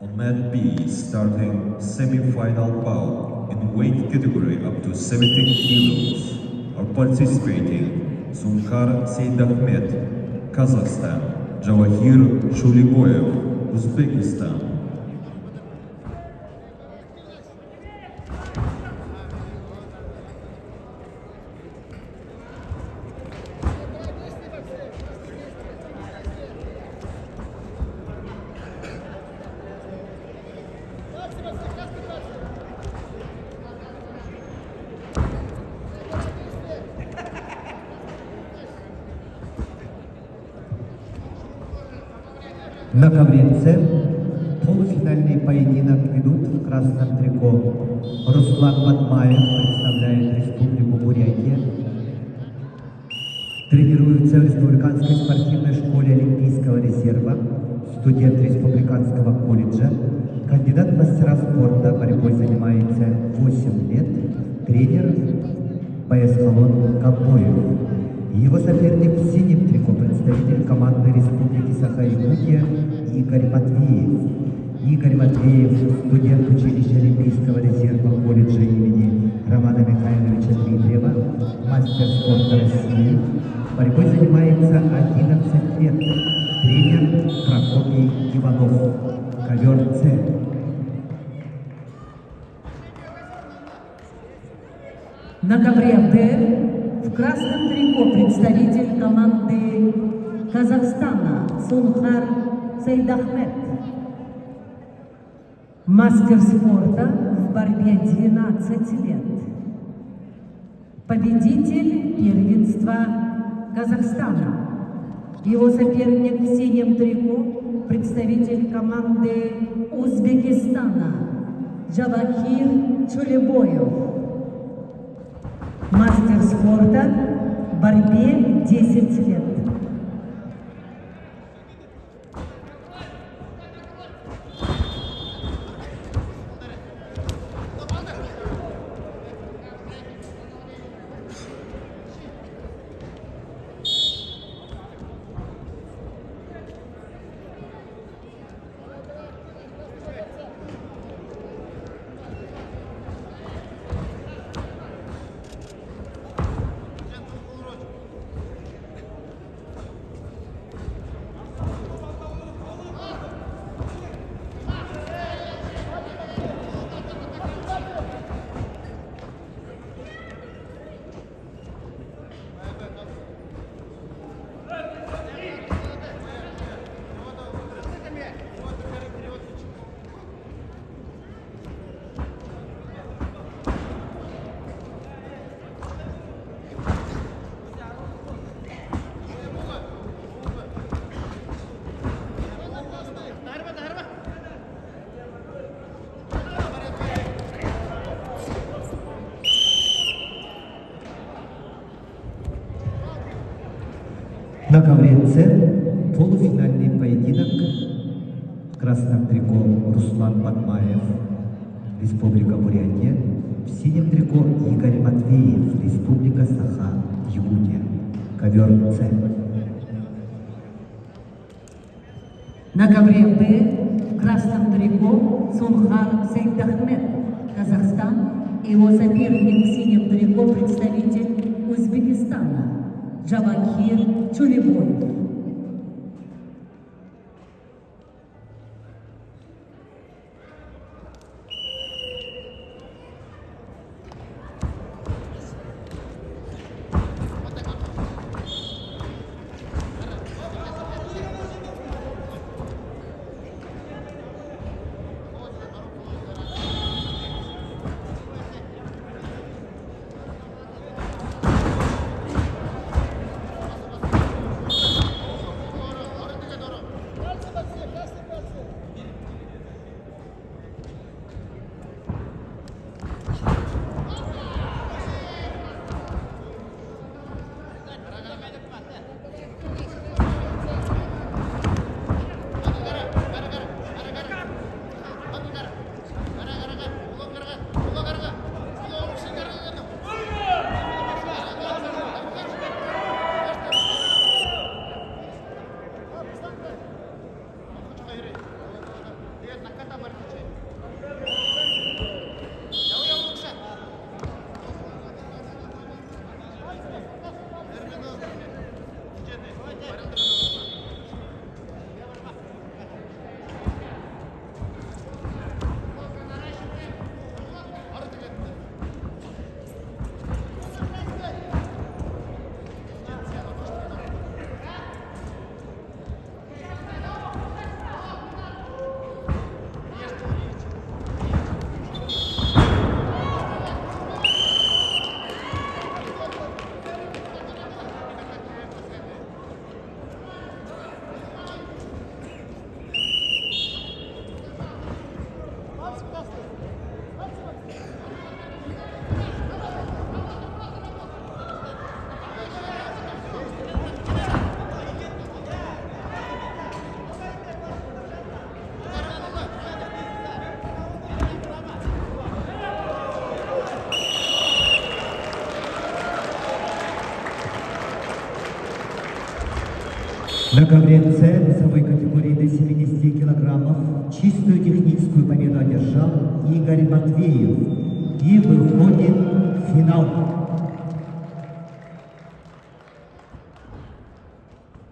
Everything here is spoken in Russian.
On mat B, starting semi-final bout in weight category up to 70 kilos, are participating Zunkhar Seydahmet, Kazakhstan, Javahir Chuliboyev, Uzbekistan. На ковре С полуфинальный поединок ведут в красном трико. Руслан Батмаев представляет Республику Бурятия. Тренируется в Республиканской спортивной школе Олимпийского резерва, студент Республиканского колледжа, кандидат в мастера спорта, борьбой занимается 8 лет, тренер Баясхалон Кабоев. Его соперник в синем трико, представитель команды Республики Саха-Якутия Игорь Матвеев. Игорь Матвеев, студент училища Олимпийского резерва колледжа имени Романа Михайловича Дмитриева, мастер спорта России. Борьбой занимается 11 лет. Тренер Прокопий Иванов. Ковер С. На ковре Д в красном трико представитель команды Казахстана Зунхар Сейдахмет. Мастер спорта в борьбе 12 лет. Победитель первенства Казахстана. Его соперник в синем трико представитель команды Узбекистана Джавахир Чулебоев. Мастер спорта в борьбе 10 лет. На ковре С полуфинальный поединок в красном трико Руслан Батмаев, Республика Бурятия, в синем трико Игорь Матвеев, Республика Саха-Якутия. Ковер С. На ковре Б в красном трико Зунхар Сейдахмет, Казахстан. Его соперник в синем трико представитель Узбекистана Джавахир Чулебоев. На ковре С весовой категории до 70 килограммов чистую техническую победу одержал Игорь Матвеев и выходит в финал.